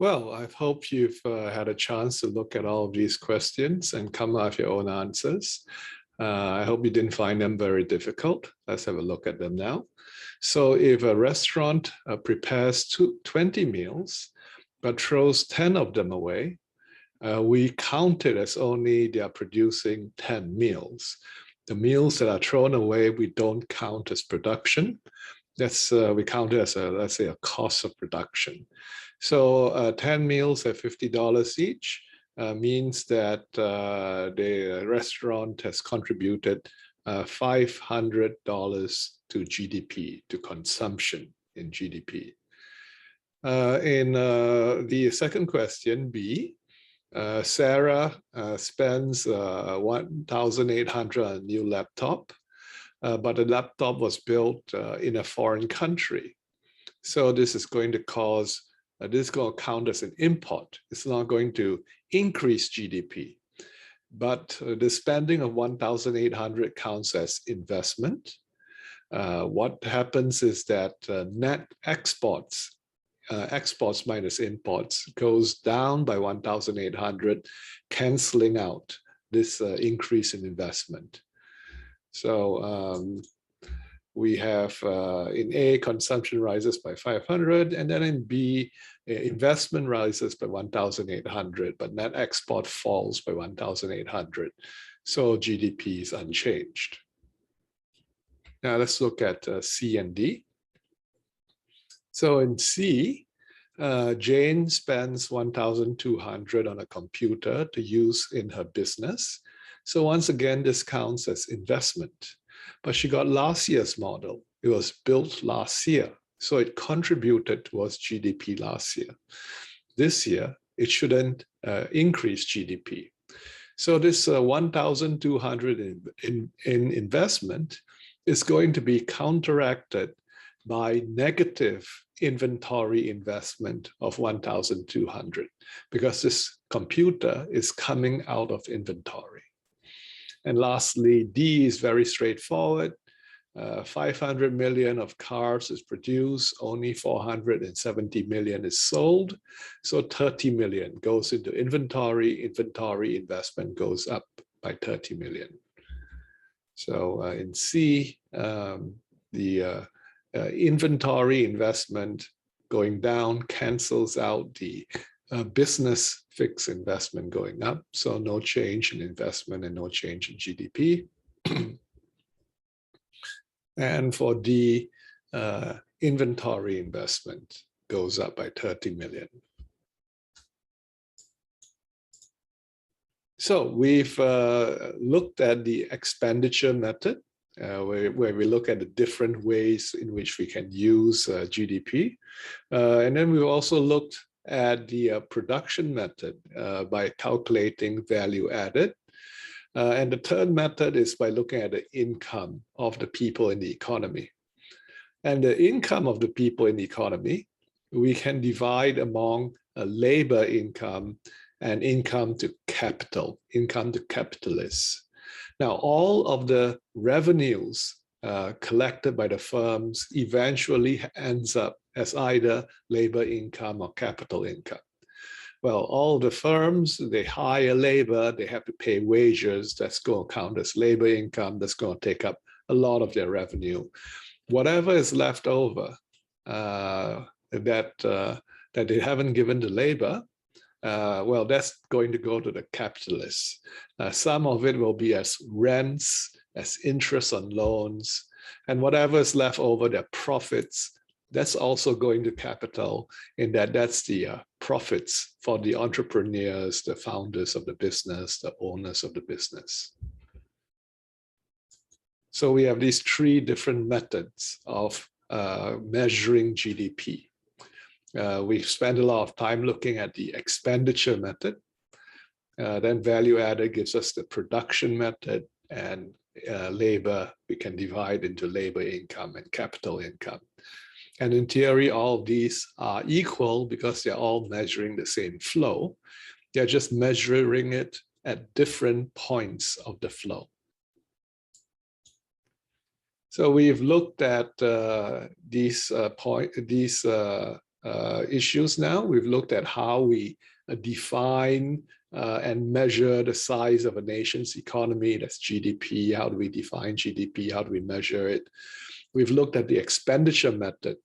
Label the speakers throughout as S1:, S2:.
S1: Well, I hope you've had a chance to look at all of these questions and come up with your own answers. I hope you didn't find them very difficult. Let's have a look at them now. So if a restaurant prepares 20 meals, but throws 10 of them away, we count it as only they are producing 10 meals. The meals that are thrown away, we don't count as production. That's we count it as let's say a cost of production. So 10 meals at $50 each means that the restaurant has contributed $500 to GDP, to consumption in GDP. In the second question, B, Sarah spends $1,800 on a new laptop, but the laptop was built in a foreign country. So this is going to cause, this is going to count as an import. It's not going to increase GDP. But the spending of 1,800 counts as investment. What happens is that net exports, exports minus imports, goes down by 1,800, canceling out this increase in investment. So we have in A, consumption rises by 500, and then in B, investment rises by 1,800, but net export falls by 1,800. So GDP is unchanged. Now let's look at C and D. So in C, Jane spends 1,200 on a computer to use in her business. So once again, this counts as investment. But she got last year's model. It was built last year, so it contributed towards GDP last year. This year, it shouldn't increase GDP. So this 1,200 in investment is going to be counteracted by negative inventory investment of 1,200, because this computer is coming out of inventory. And lastly, D is very straightforward. 500 million of cars is produced, only 470 million is sold. So 30 million goes into inventory. Inventory investment goes up by 30 million. So in C, the inventory investment going down cancels out the business fixed investment going up, so no change in investment and no change in GDP. And for D, inventory investment goes up by 30 million. So we've looked at the expenditure method, where we look at the different ways in which we can use GDP. And then we've also looked at the production method by calculating value added. And the third method is by looking at the income of the people in the economy. And the income of the people in the economy, we can divide among labor income and income to capital, income to capitalists. Now, all of the revenues collected by the firms eventually ends up as either labor income or capital income. Well, all the firms, they hire labor, they have to pay wages, that's going to count as labor income, that's going to take up a lot of their revenue. Whatever is left over that they haven't given to labor, well, that's going to go to the capitalists. Some of it will be as rents, as interest on loans, and whatever is left over, their profits, that's also going to capital, in that that's the profits for the entrepreneurs, the founders of the business, the owners of the business. So we have these three different methods of measuring GDP. We've spent a lot of time looking at the expenditure method. Then value added gives us the production method, and labor we can divide into labor income and capital income. And in theory, all of these are equal because they're all measuring the same flow. They're just measuring it at different points of the flow. So we've looked at these issues now. We've looked at how we define and measure the size of a nation's economy. That's GDP. How do we define GDP? How do we measure it? We've looked at the expenditure method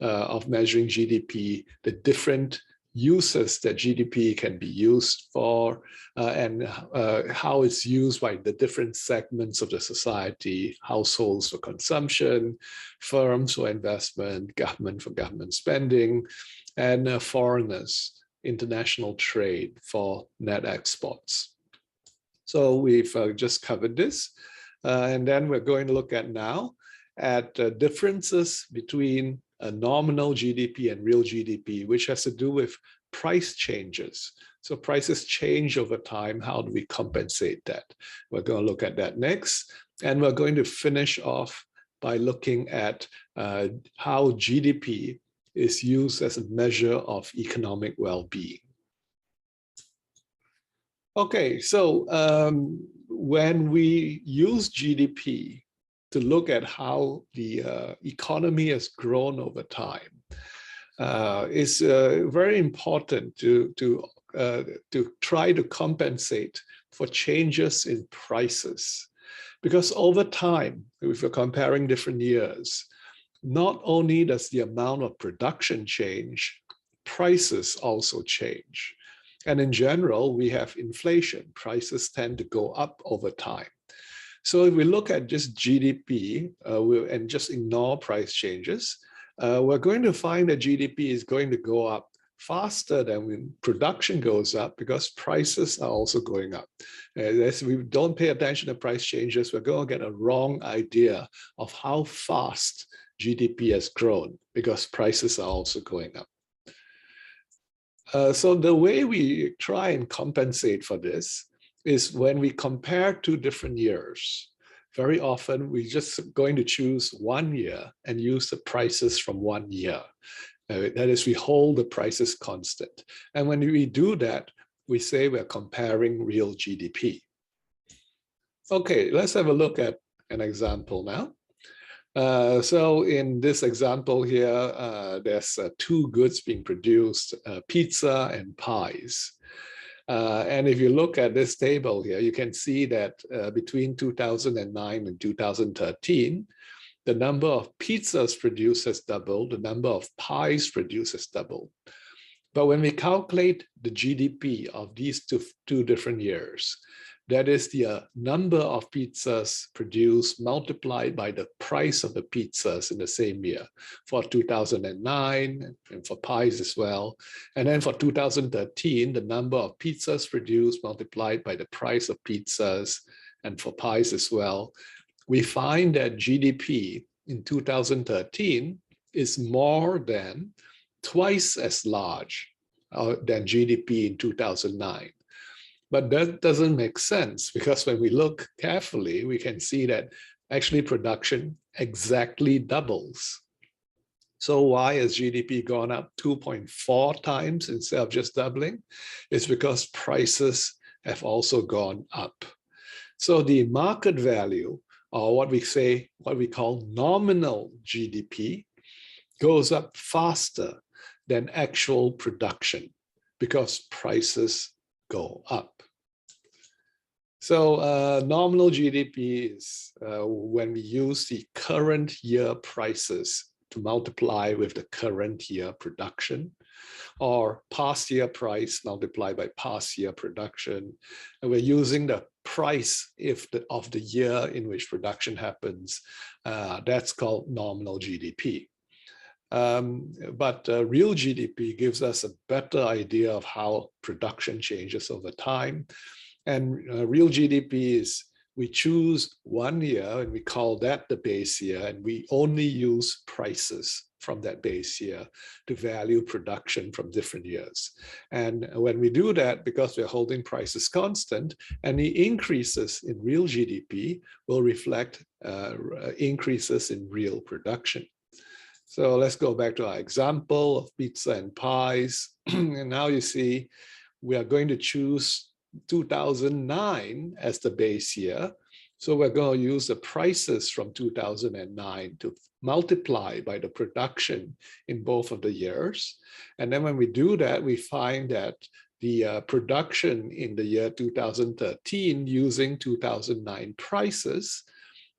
S1: of measuring GDP, the different uses that GDP can be used for, and how it's used by the different segments of the society: households for consumption, firms for investment, government for government spending, and foreigners, international trade for net exports. So we've just covered this. And then we're going to look at now at differences between nominal GDP and real GDP, which has to do with price changes. So prices change over time. How do we compensate that? We're going to look at that next. And we're going to finish off by looking at how GDP is used as a measure of economic well-being. Okay, so when we use GDP to look at how the economy has grown over time, it's very important to try to compensate for changes in prices. Because over time, if you're comparing different years, not only does the amount of production change, prices also change. And in general, we have inflation. Prices tend to go up over time. So if we look at just GDP and just ignore price changes, we're going to find that GDP is going to go up faster than when production goes up, because prices are also going up. As we don't pay attention to price changes, we're going to get a wrong idea of how fast GDP has grown, because prices are also going up. So the way we try and compensate for this is when we compare two different years. Very often, we're just going to choose 1 year and use the prices from 1 year. That is, we hold the prices constant. And when we do that, we say we're comparing real GDP. Okay, let's have a look at an example now. So in this example here, there's two goods being produced, pizza and pies. And if you look at this table here, you can see that between 2009 and 2013, the number of pizzas produced has doubled, the number of pies produced has doubled. But when we calculate the GDP of these two different years, that is the number of pizzas produced multiplied by the price of the pizzas in the same year for 2009 and for pies as well. And then for 2013, the number of pizzas produced multiplied by the price of pizzas and for pies as well. We find that GDP in 2013 is more than twice as large than GDP in 2009. But that doesn't make sense, because when we look carefully, we can see that actually production exactly doubles. So why has GDP gone up 2.4 times instead of just doubling? It's because prices have also gone up. So the market value, or what we call nominal GDP, goes up faster than actual production because prices go up. So nominal GDP is when we use the current year prices to multiply with the current year production, or past year price multiplied by past year production. And we're using the price of the year in which production happens. That's called nominal GDP. But real GDP gives us a better idea of how production changes over time. And real GDP is, we choose 1 year and we call that the base year, and we only use prices from that base year to value production from different years. And when we do that, because we're holding prices constant, any increases in real GDP will reflect increases in real production. So let's go back to our example of pizza and pies. And now you see we are going to choose 2009 as the base year. So we're going to use the prices from 2009 to multiply by the production in both of the years. And then when we do that, we find that the production in the year 2013 using 2009 prices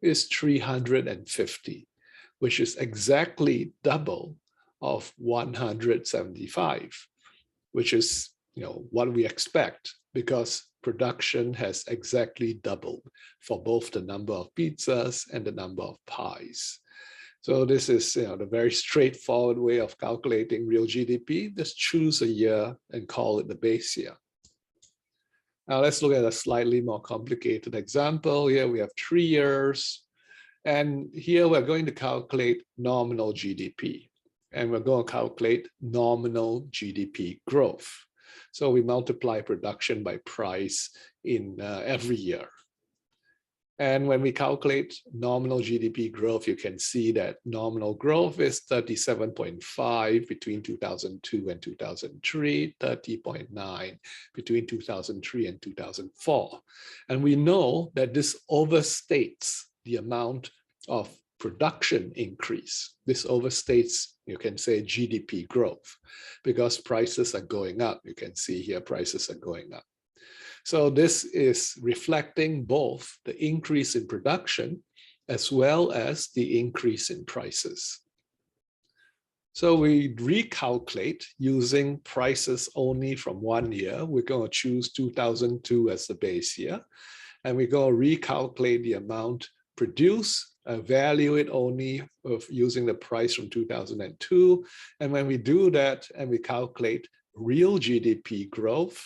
S1: is 350, which is exactly double of 175, which is what we expect, because production has exactly doubled for both the number of pizzas and the number of pies. So this is the very straightforward way of calculating real GDP. Just choose a year and call it the base year. Now let's look at a slightly more complicated example. Here we have 3 years. And here we're going to calculate nominal GDP. And we're going to calculate nominal GDP growth. So we multiply production by price in every year. And when we calculate nominal GDP growth, you can see that nominal growth is 37.5 between 2002 and 2003, 30.9 between 2003 and 2004. And we know that this overstates the amount of production increase. This overstates, you can say, GDP growth, because prices are going up. You can see here prices are going up. So this is reflecting both the increase in production as well as the increase in prices. So we recalculate using prices only from 1 year. We're going to choose 2002 as the base year, and we're going to recalculate the amount produced, value it only of using the price from 2002. And when we do that and we calculate real GDP growth,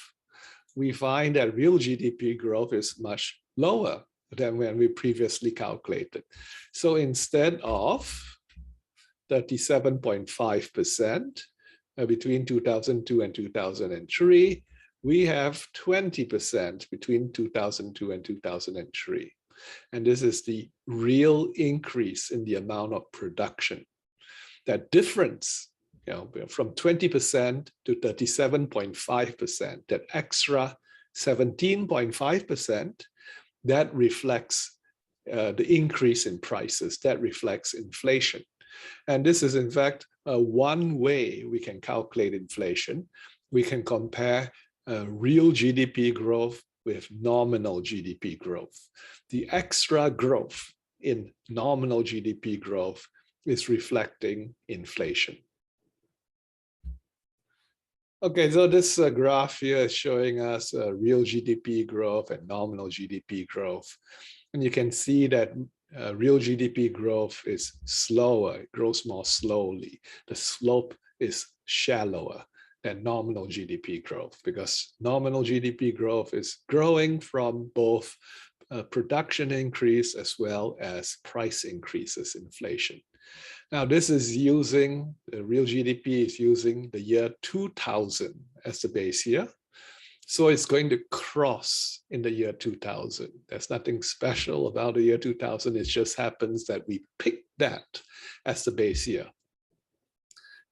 S1: we find that real GDP growth is much lower than when we previously calculated. So instead of 37.5% between 2002 and 2003, we have 20% between 2002 and 2003. And this is the real increase in the amount of production. That difference, from 20% to 37.5%, that extra 17.5%, that reflects the increase in prices, that reflects inflation. And this is, in fact, one way we can calculate inflation. We can compare real GDP growth with nominal GDP growth. The extra growth in nominal GDP growth is reflecting inflation. Okay, so this graph here is showing us real GDP growth and nominal GDP growth. And you can see that real GDP growth is slower, it grows more slowly. The slope is shallower than nominal GDP growth, because nominal GDP growth is growing from both production increase as well as price increases, inflation. Now, this is using, real GDP is using the year 2000 as the base year. So it's going to cross in the year 2000. There's nothing special about the year 2000. It just happens that we picked that as the base year.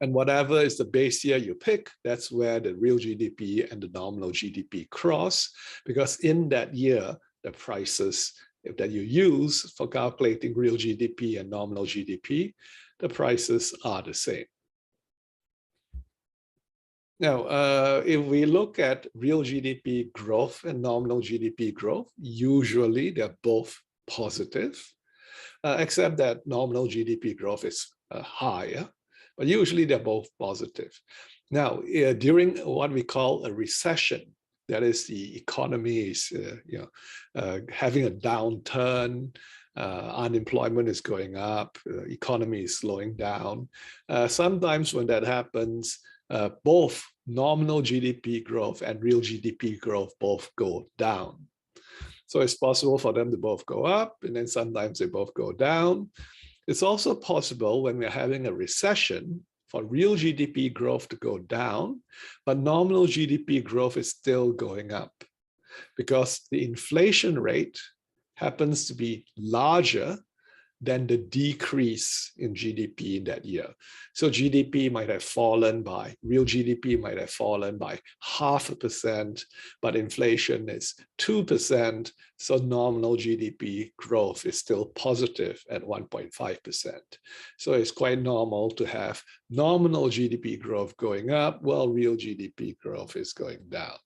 S1: And whatever is the base year you pick, that's where the real GDP and the nominal GDP cross, because in that year, the prices that you use for calculating real GDP and nominal GDP, the prices are the same. Now, if we look at real GDP growth and nominal GDP growth, usually they're both positive, except that nominal GDP growth is higher, but usually they're both positive. Now, during what we call a recession, that is, the economy is having a downturn, unemployment is going up, economy is slowing down. Sometimes when that happens, both nominal GDP growth and real GDP growth both go down. So it's possible for them to both go up, and then sometimes they both go down. It's also possible when we're having a recession for real GDP growth to go down, but nominal GDP growth is still going up, because the inflation rate happens to be larger than the decrease in GDP in that year. So GDP might have fallen by, real GDP might have fallen by 0.5%, but inflation is 2%. So nominal GDP growth is still positive at 1.5%. So it's quite normal to have nominal GDP growth going up while real GDP growth is going down.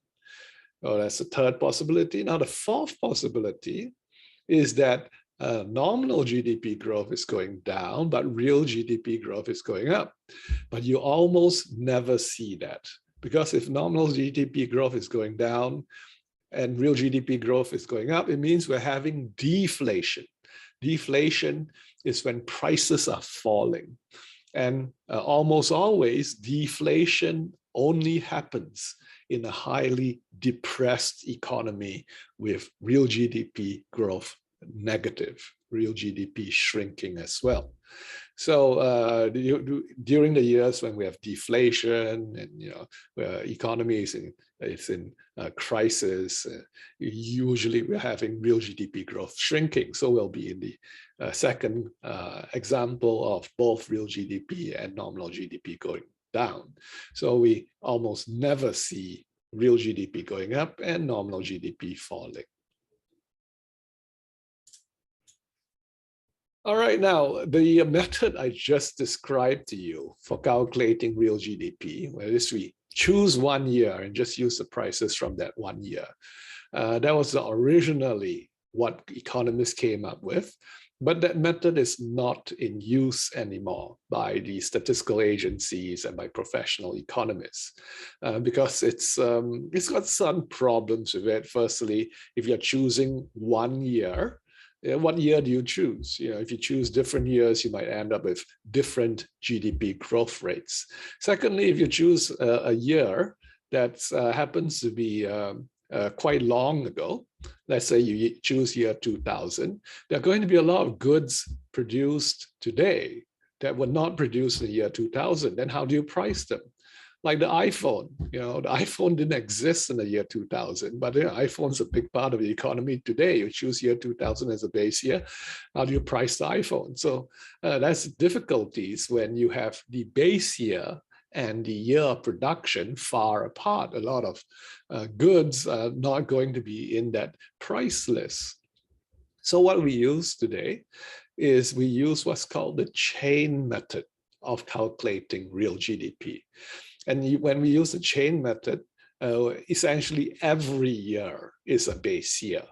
S1: So that's the third possibility. Now, the fourth possibility is that nominal GDP growth is going down, but real GDP growth is going up. But you almost never see that, because if nominal GDP growth is going down and real GDP growth is going up, it means we're having deflation. Deflation is when prices are falling. And almost always, deflation only happens in a highly depressed economy with real GDP growth negative, real GDP shrinking as well. So during the years when we have deflation and where economy is in crisis, usually we're having real GDP growth shrinking. So we'll be in the second example of both real GDP and nominal GDP going down. So we almost never see real GDP going up and nominal GDP falling. All right, now the method I just described to you for calculating real GDP, where we choose 1 year and just use the prices from that 1 year. That was originally what economists came up with, but that method is not in use anymore by the statistical agencies and by professional economists, because it's got some problems with it. Firstly, if you're choosing 1 year, what year do you choose? If you choose different years, you might end up with different GDP growth rates. Secondly, if you choose a year that happens to be quite long ago, let's say you choose year 2000, there are going to be a lot of goods produced today that were not produced in the year 2000. Then how do you price them? Like the iPhone, the iPhone didn't exist in the year 2000, but the iPhone's a big part of the economy today. You choose year 2000 as a base year. How do you price the iPhone? So that's difficulties when you have the base year and the year of production far apart. A lot of goods are not going to be in that price list. So what we use today is we use what's called the chain method of calculating real GDP. And when we use the chain method, essentially every year is a base year.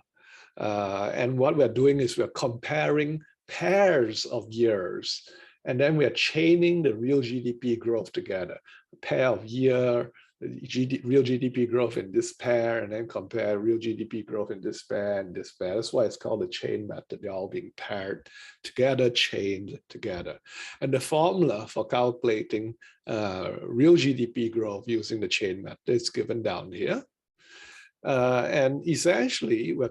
S1: And what we're doing is we're comparing pairs of years, and then we're chaining the real GDP growth together. A pair of year, real GDP growth in this pair, and then compare real GDP growth in this pair and this pair. That's why it's called the chain method. They're all being paired together, chained together. And the formula for calculating real GDP growth using the chain method is given down here. And essentially, we're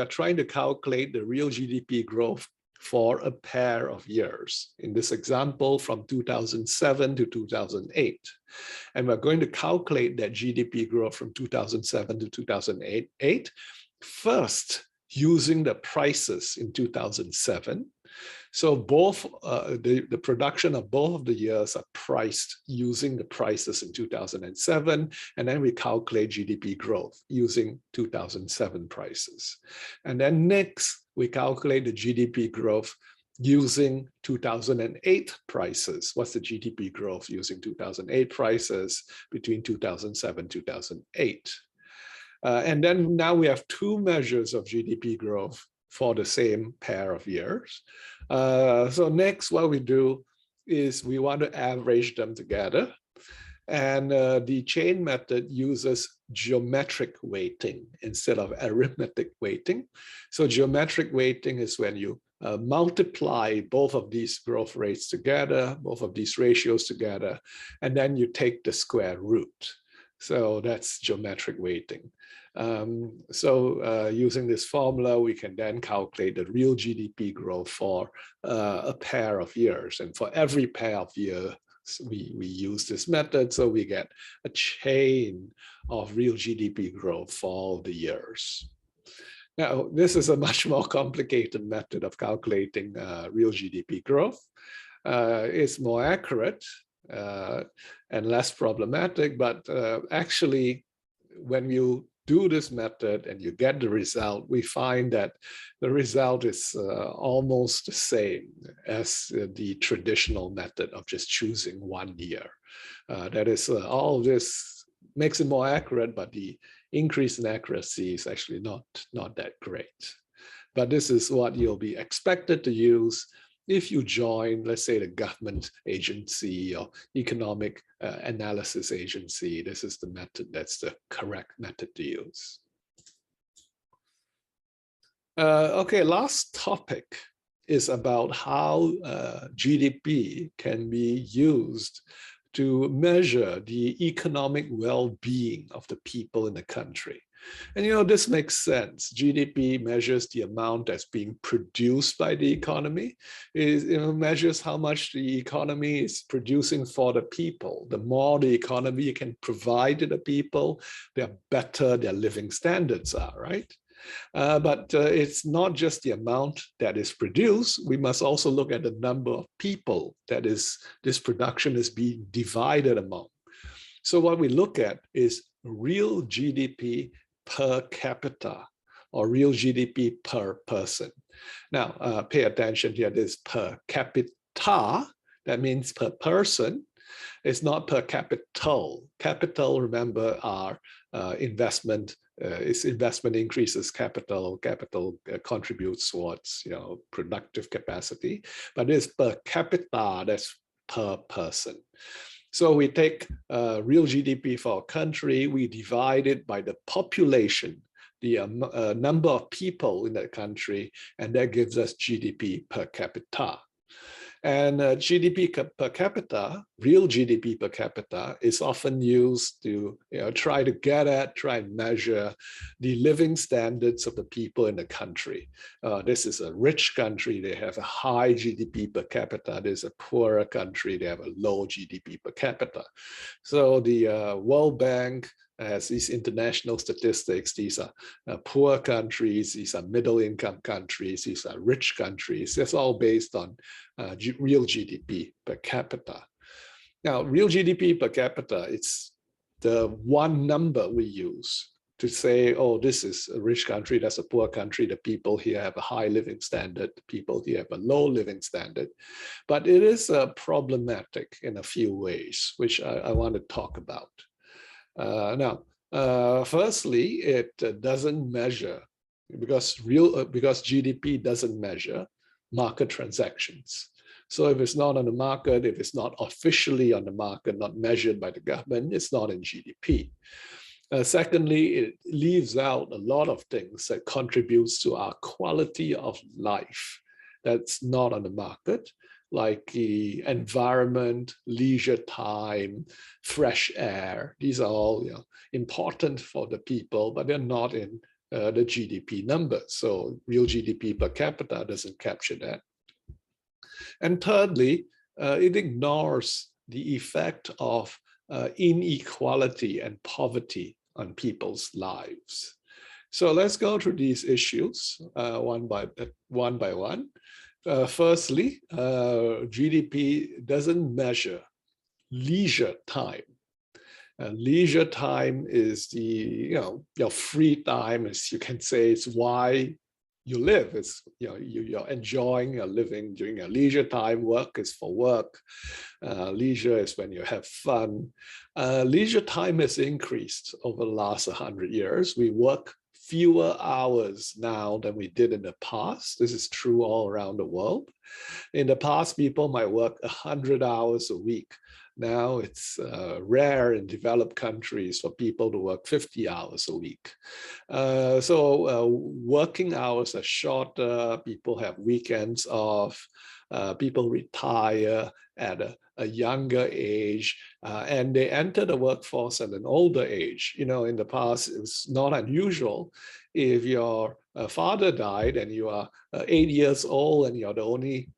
S1: trying to calculate the real GDP growth for a pair of years. In this example, from 2007 to 2008. And we're going to calculate that GDP growth from 2007 to 2008 first using the prices in 2007. So both the production of both of the years are priced using the prices in 2007, and then we calculate GDP growth using 2007 prices. And then next, we calculate the GDP growth using 2008 prices. What's the GDP growth using 2008 prices between 2007 and 2008? And then now we have two measures of GDP growth for the same pair of years. So next, what we do is we want to average them together. And the chain method uses geometric weighting instead of arithmetic weighting. So geometric weighting is when you multiply both of these growth rates together, both of these ratios together, and then you take the square root. So that's geometric weighting. Using this formula, we can then calculate the real GDP growth for a pair of years. And for every pair of years, we use this method, so we get a chain of real GDP growth for all the years. Now, this is a much more complicated method of calculating real GDP growth. It's more accurate and less problematic, but actually, when you do this method and you get the result, we find that the result is almost the same as the traditional method of just choosing 1 year. That is, all of this makes it more accurate, but the increase in accuracy is actually not that great. But this is what you'll be expected to use if you join, let's say, the government agency or economic analysis agency. This is the method that's the correct method to use. Okay, last topic is about how GDP can be used to measure the economic well-being of the people in the country. And this makes sense. GDP measures the amount that's being produced by the economy. It measures how much the economy is producing for the people. The more the economy can provide to the people, the better their living standards are, right? But it's not just the amount that is produced. We must also look at the number of people that this production is being divided among. So what we look at is real GDP per capita, or real GDP per person. Now, pay attention here, this per capita, that means per person. It's not per capital. Capital, remember, are investment. Its investment increases capital. Capital contributes towards productive capacity. But it's per capita, that's per person. So we take real GDP for a country, we divide it by the population, the number of people in that country, and that gives us GDP per capita. And GDP per capita, real GDP per capita, is often used to try and measure the living standards of the people in the country. This is a rich country, they have a high GDP per capita. This is a poorer country, they have a low GDP per capita. So the World Bank has these international statistics. These are poor countries, these are middle income countries, these are rich countries. That's all based on real GDP per capita. Now, real GDP per capita, it's the one number we use to say, oh, this is a rich country, that's a poor country, the people here have a high living standard, the people here have a low living standard. But it is problematic in a few ways, which I want to talk about. Firstly, it doesn't measure, because GDP doesn't measure market transactions. So if it's not on the market, if it's not officially on the market, not measured by the government, it's not in GDP. Secondly, it leaves out a lot of things that contributes to our quality of life that's not on the market, like the environment, leisure time, fresh air. These are all important for the people, but they're not in the GDP numbers. So real GDP per capita doesn't capture that. And thirdly, it ignores the effect of inequality and poverty on people's lives. So let's go through these issues one by one. Firstly, GDP doesn't measure leisure time. Leisure time is the your free time, as you can say. It's why you live. It's you're enjoying your living during your leisure time. Work is for work. Leisure is when you have fun. Leisure time has increased over the last 100 years. We work fewer hours now than we did in the past. This is true all around the world. In the past, people might work 100 hours a week. Now it's rare in developed countries for people to work 50 hours a week. So working hours are shorter, people have weekends off, people retire at a younger age, and they enter the workforce at an older age. In the past, it was not unusual if your father died and you are 8 years old and you're the only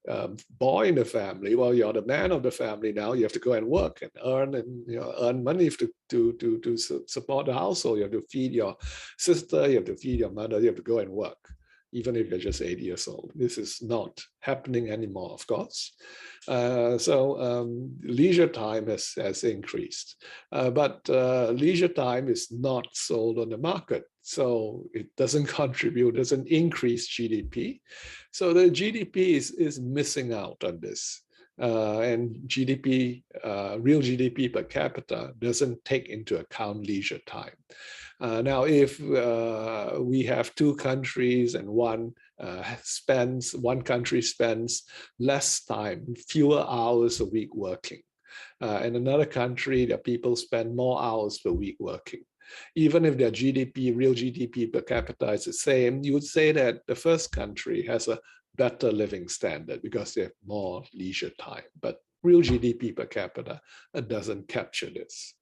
S1: boy in the family, well, you're the man of the family now. You have to go and work and earn money to support the household. You have to feed your sister, you have to feed your mother, you have to go and work, even if you're just 8 years old. This is not happening anymore, of course. Leisure time has increased, but leisure time is not sold on the market. So it doesn't contribute, doesn't increase GDP. So the GDP is missing out on this. And GDP, real GDP per capita doesn't take into account leisure time. Now, if we have two countries and one country spends less time, fewer hours a week working, in another country, the people spend more hours per week working. Even if their GDP, real GDP per capita is the same, you would say that the first country has a better living standard because they have more leisure time. But real GDP per capita doesn't capture this.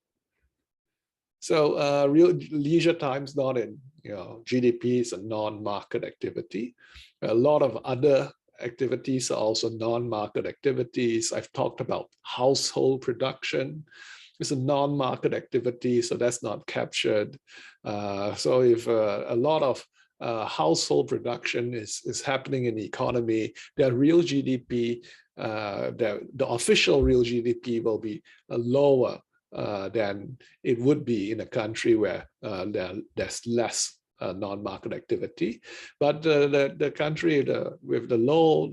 S1: So real leisure time is not in, GDP is a non-market activity. A lot of other activities are also non-market activities. I've talked about household production. It's a non-market activity, so that's not captured. So if a lot of household production is happening in the economy, their real GDP, the official real GDP will be lower than it would be in a country where there's less non-market activity. But the country with the lower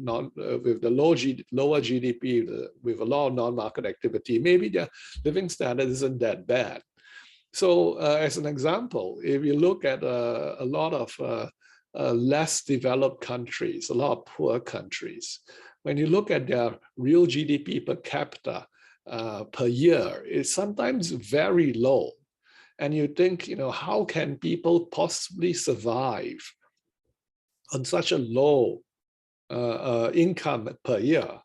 S1: GDP, with a lot of non-market activity, maybe their living standard isn't that bad. So as an example, if you look at a lot of less developed countries, a lot of poor countries, when you look at their real GDP per capita per year, it's sometimes very low. And you think, how can people possibly survive on such a low income per year?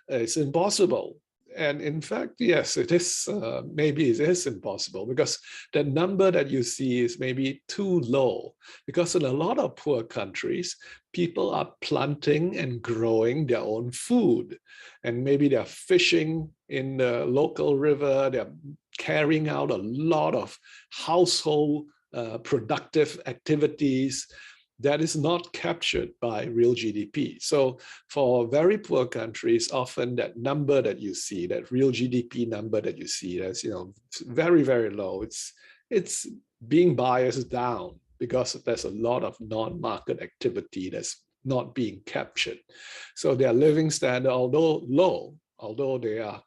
S1: It's impossible. And in fact, yes, it is. Maybe it is impossible because the number that you see is maybe too low. Because in a lot of poor countries, people are planting and growing their own food, and maybe they're fishing in the local river. They're carrying out a lot of household productive activities that is not captured by real GDP. So for very poor countries, often that number that you see, that real GDP number that you see, that's very, very low. It's being biased down because there's a lot of non-market activity that's not being captured. So their living standard, although low, although they are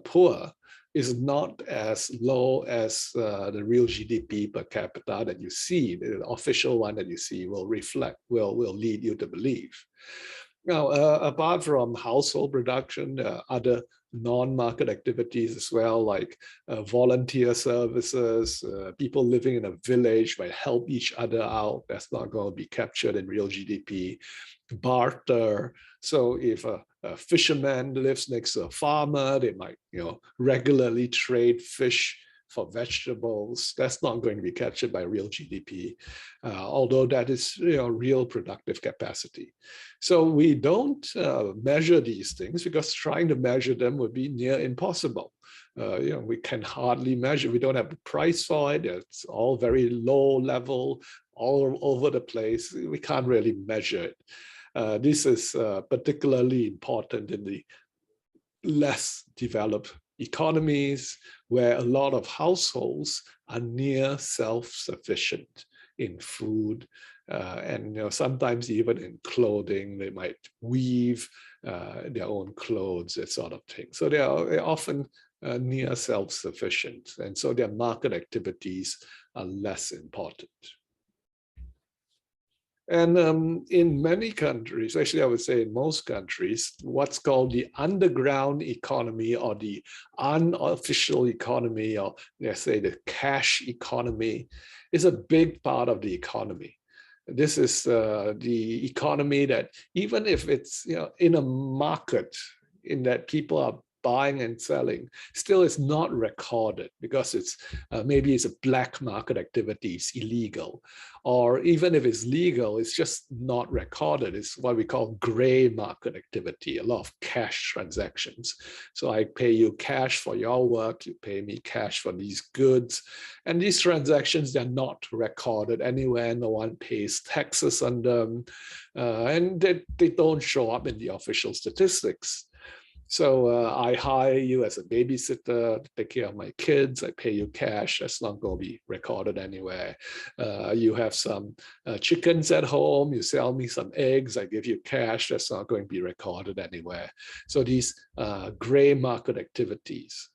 S1: poor, is not as low as the real GDP per capita that you see. The official one that you see will lead you to believe. Now, apart from household production, there are other non-market activities as well, like volunteer services. People living in a village might help each other out. That's not going to be captured in real GDP. Barter. So if a fisherman lives next to a farmer, they might regularly trade fish for vegetables. That's not going to be captured by real GDP, although that is real productive capacity. So we don't measure these things because trying to measure them would be near impossible. We can hardly measure. We don't have the price for it. It's all very low level, all over the place. We can't really measure it. This is particularly important in the less developed economies where a lot of households are near self-sufficient in food and sometimes even in clothing. They might weave their own clothes, that sort of thing. So they are often near self-sufficient, and so their market activities are less important. And in many countries, actually I would say in most countries, what's called the underground economy or the unofficial economy, or let's say the cash economy, is a big part of the economy. This is the economy that even if it's in a market in that people are buying and selling still is not recorded because it's maybe it's a black market activity, it's illegal. Or even if it's legal, it's just not recorded. It's what we call gray market activity, a lot of cash transactions. So I pay you cash for your work, you pay me cash for these goods. And these transactions, they're not recorded anywhere. No one pays taxes on them. And they don't show up in the official statistics. So I hire you as a babysitter to take care of my kids. I pay you cash. That's not going to be recorded anywhere. You have some chickens at home. You sell me some eggs. I give you cash. That's not going to be recorded anywhere. So these gray market activities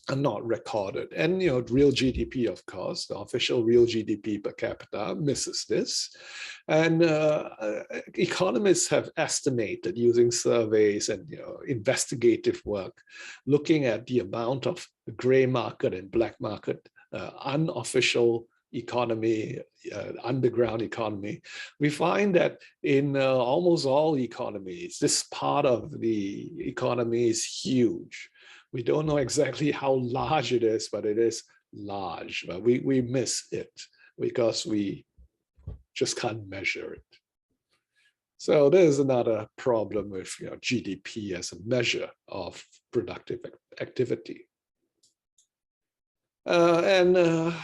S1: are not recorded. And real GDP, of course, the official real GDP per capita misses this. And economists have estimated using surveys and investigative work, looking at the amount of gray market and black market unofficial economy, underground economy. We find that in almost all economies, this part of the economy is huge. We don't know exactly how large it is, but it is large. But we miss it because we just can't measure it. So there's another problem with GDP as a measure of productive activity. Another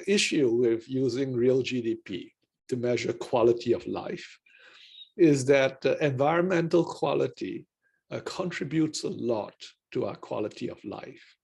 S1: issue with using real GDP to measure quality of life is that environmental quality contributes a lot to our quality of life.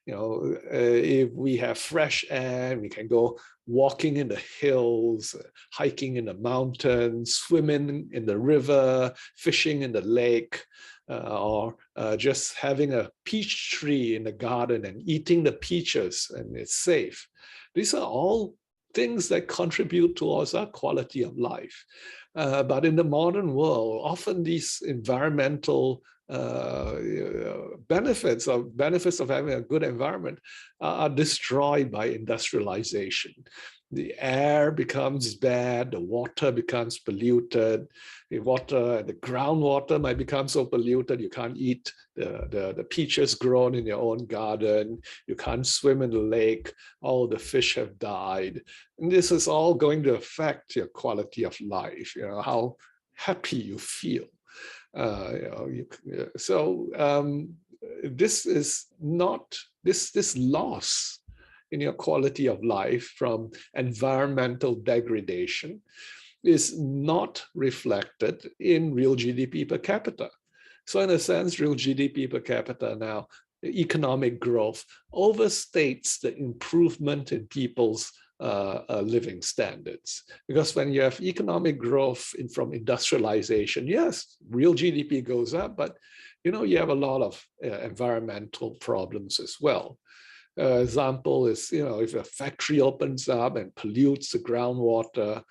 S1: If we have fresh air, we can go walking in the hills, hiking in the mountains, swimming in the river, fishing in the lake, or just having a peach tree in the garden and eating the peaches, and it's safe. These are all things that contribute towards our quality of life. But in the modern world, often these environmental benefits of having a good environment are destroyed by industrialization. The air becomes bad, the water becomes polluted, the groundwater might become so polluted you can't eat the peaches grown in your own garden, you can't swim in the lake, all the fish have died. And this is all going to affect your quality of life, how happy you feel. This is not, this loss in your quality of life from environmental degradation is not reflected in real GDP per capita. So in a sense, real GDP per capita now, economic growth overstates the improvement in people's living standards. Because when you have economic growth from industrialization, yes, real GDP goes up, but you have a lot of environmental problems as well. Example is, if a factory opens up and pollutes the groundwater,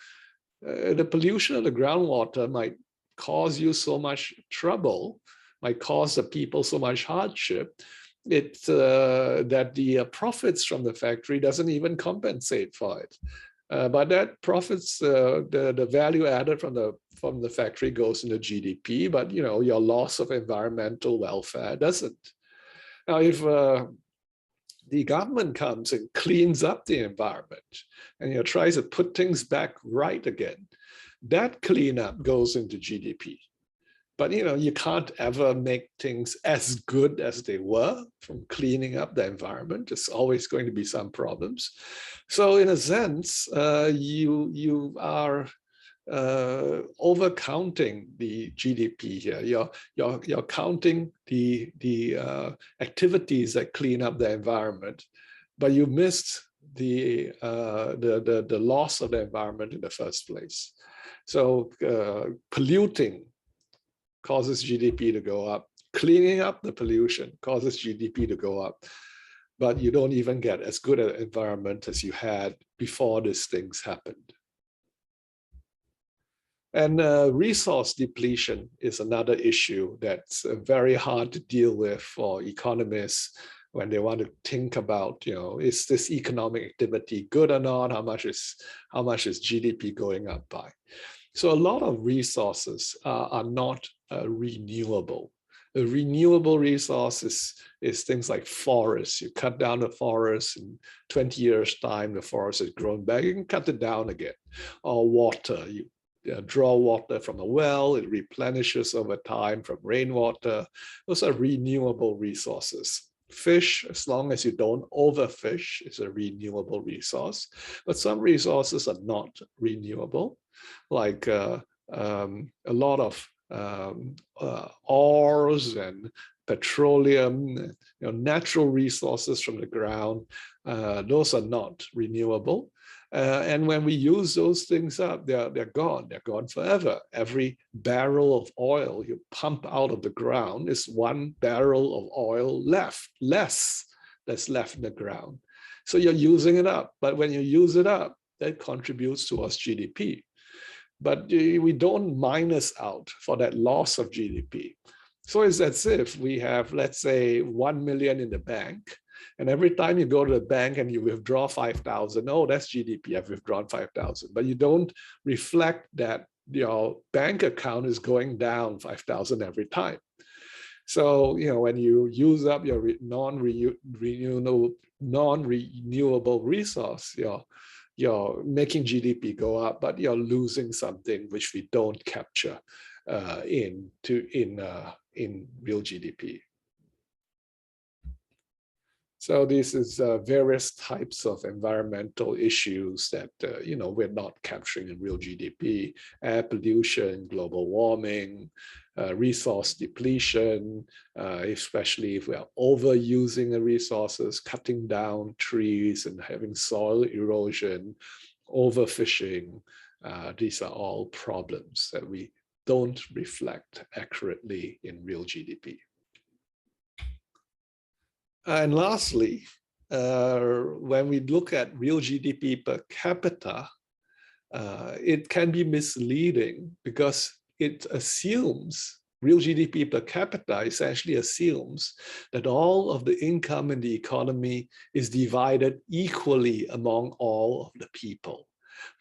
S1: the pollution of the groundwater might cause you so much trouble, might cause the people so much hardship, that the profits from the factory doesn't even compensate for it. But that profits, the value added from the factory goes into GDP, but your loss of environmental welfare doesn't. Now, if the government comes and cleans up the environment and tries to put things back right again, that cleanup goes into GDP. But you can't ever make things as good as they were from cleaning up the environment. There's always going to be some problems. So in a sense, you are overcounting the GDP here. You're counting the activities that clean up the environment, but you missed the loss of the environment in the first place. So polluting causes GDP to go up. Cleaning up the pollution causes GDP to go up. But you don't even get as good an environment as you had before these things happened. And resource depletion is another issue that's very hard to deal with for economists when they want to think about, is this economic activity good or not? How much is GDP going up by? So a lot of resources are not renewable. A renewable resource is things like forests. You cut down the forest, in 20 years' time, the forest has grown back. You can cut it down again. Or water. You draw water from a well, it replenishes over time from rainwater. Those are renewable resources. Fish, as long as you don't overfish, is a renewable resource. But some resources are not renewable, like a lot of ores and petroleum, natural resources from the ground. Those are not renewable. And when we use those things up, they're gone. They're gone forever. Every barrel of oil you pump out of the ground is one barrel of oil less that's left in the ground. So you're using it up. But when you use it up, that contributes towards GDP. But we don't minus out for that loss of GDP. So it's as if we have, let's say, 1 million in the bank. And every time you go to the bank and you withdraw 5,000, oh, that's GDP, I've withdrawn 5,000. But you don't reflect that your bank account is going down 5,000 every time. So, when you use up your non-renewable resource, you're making GDP go up, but you're losing something which we don't capture in real GDP. So this is various types of environmental issues that we're not capturing in real GDP: air pollution, global warming, resource depletion, especially if we are overusing the resources, cutting down trees and having soil erosion, overfishing. These are all problems that we don't reflect accurately in real GDP. And lastly, when we look at real GDP per capita, it can be misleading because it assumes, real GDP per capita essentially assumes that all of the income in the economy is divided equally among all of the people.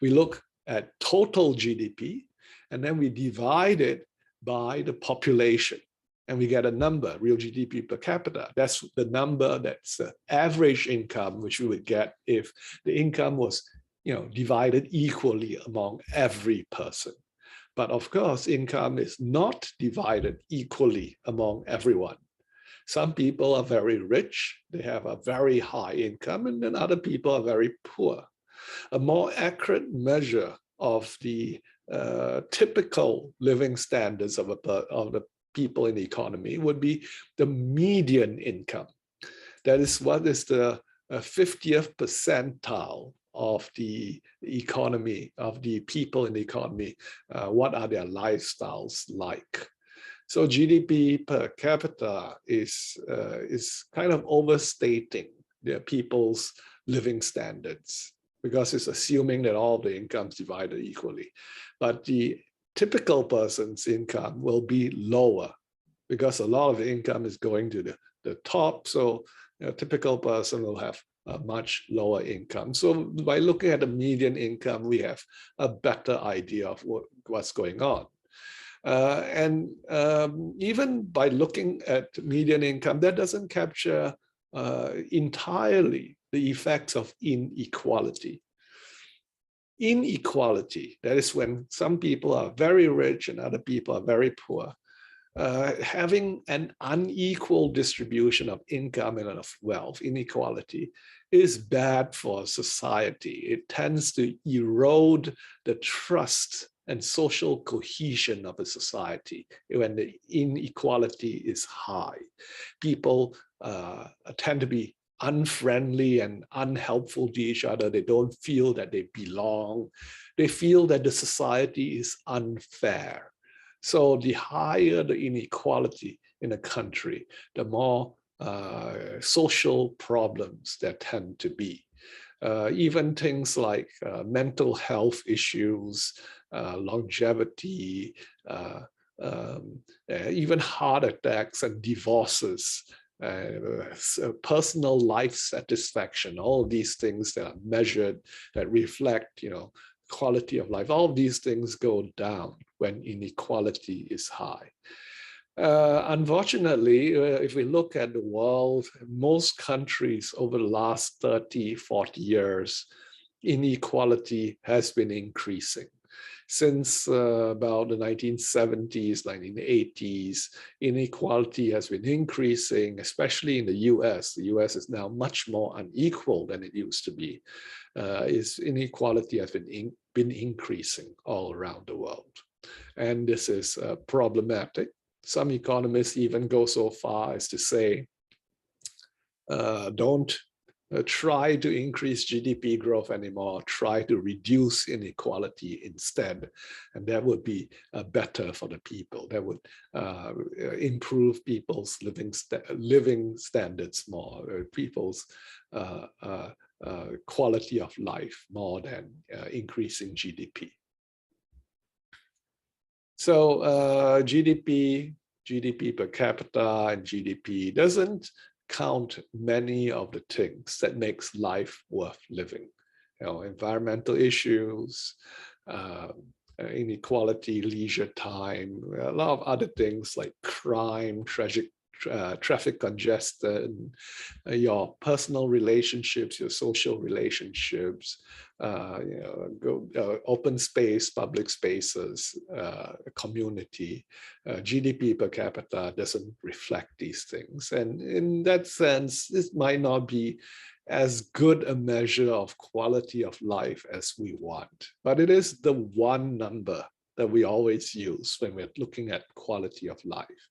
S1: We look at total GDP, and then we divide it by the population. And we get a number, real GDP per capita. That's the number, that's the average income, which we would get if the income was divided equally among every person. But of course, income is not divided equally among everyone. Some people are very rich, they have a very high income, and then other people are very poor. A more accurate measure of the typical living standards of the people in the economy would be the median income. That is, what is the 50th percentile of the economy, of the people in the economy? What are their lifestyles like? So GDP per capita is kind of overstating their people's living standards because it's assuming that all the incomes divided equally. But the typical person's income will be lower because a lot of the income is going to the top. So a typical person will have a much lower income. So by looking at the median income, we have a better idea of what's going on. Even by looking at median income, that doesn't capture entirely the effects of inequality. Inequality, that is when some people are very rich and other people are very poor. Having an unequal distribution of income and of wealth, inequality, is bad for society. It tends to erode the trust and social cohesion of a society when the inequality is high. People tend to be unfriendly and unhelpful to each other. They don't feel that they belong. They feel that the society is unfair. So the higher the inequality in a country, the more social problems there tend to be. Even things like mental health issues, longevity, even heart attacks and divorces, personal life satisfaction, all of these things that are measured, that reflect, quality of life, all of these things go down when inequality is high. Unfortunately, if we look at the world, most countries over the last 30, 40 years, inequality has been increasing. Since about the 1970s, 1980s, inequality has been increasing, especially in the US. The US is now much more unequal than it used to be. Inequality has been increasing all around the world. And this is problematic. Some economists even go so far as to say, don't try to increase GDP growth anymore, try to reduce inequality instead. And that would be better for the people. That would improve people's living standards more, people's quality of life more than increasing GDP. So GDP per capita and GDP doesn't count many of the things that makes life worth living. Environmental issues, inequality, leisure time, a lot of other things like crime, traffic congestion, your personal relationships, your social relationships, open space, public spaces, community. GDP per capita doesn't reflect these things. And in that sense, this might not be as good a measure of quality of life as we want, but it is the one number that we always use when we're looking at quality of life.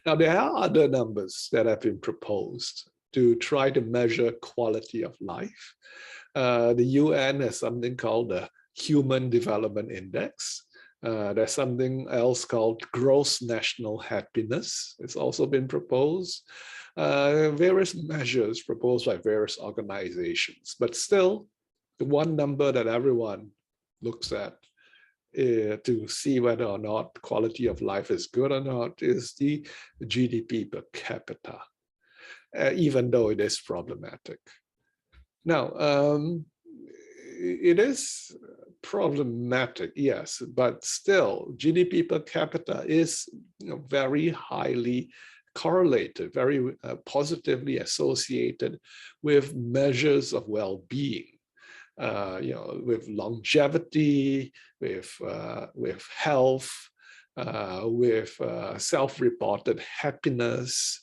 S1: Now, there are other numbers that have been proposed to try to measure quality of life. The UN has something called the Human Development Index. There's something else called gross national happiness. It's also been proposed. Various measures proposed by various organizations, but still the one number that everyone looks at to see whether or not quality of life is good or not is the GDP per capita, even though it is problematic. Now, it is problematic, yes, but still GDP per capita is very highly correlated, very positively associated with measures of well-being. With longevity, with health, with self-reported happiness,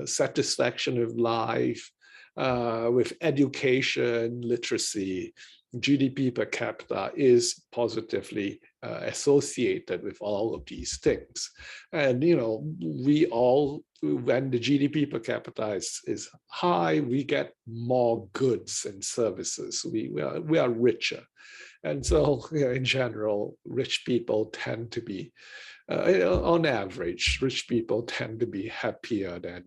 S1: satisfaction with life, with education, literacy. GDP per capita is positively associated with all of these things. And, we all, when the GDP per capita is high, we get more goods and services. We are richer. And so, in general, rich people tend to be, on average, rich people tend to be happier than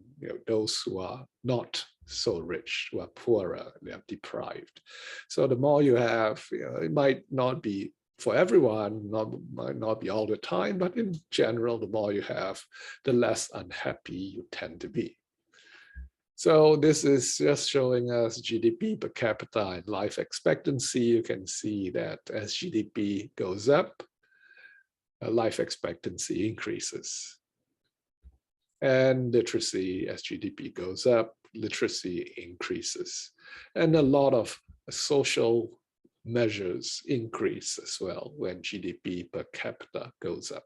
S1: those who are not so rich, who are poorer, they are deprived. So the more you have, it might not be for everyone, might not be all the time, but in general, the more you have, the less unhappy you tend to be. So this is just showing us GDP per capita and life expectancy. You can see that as GDP goes up, life expectancy increases. And literacy, as GDP goes up, literacy increases. And a lot of social measures increase as well when GDP per capita goes up.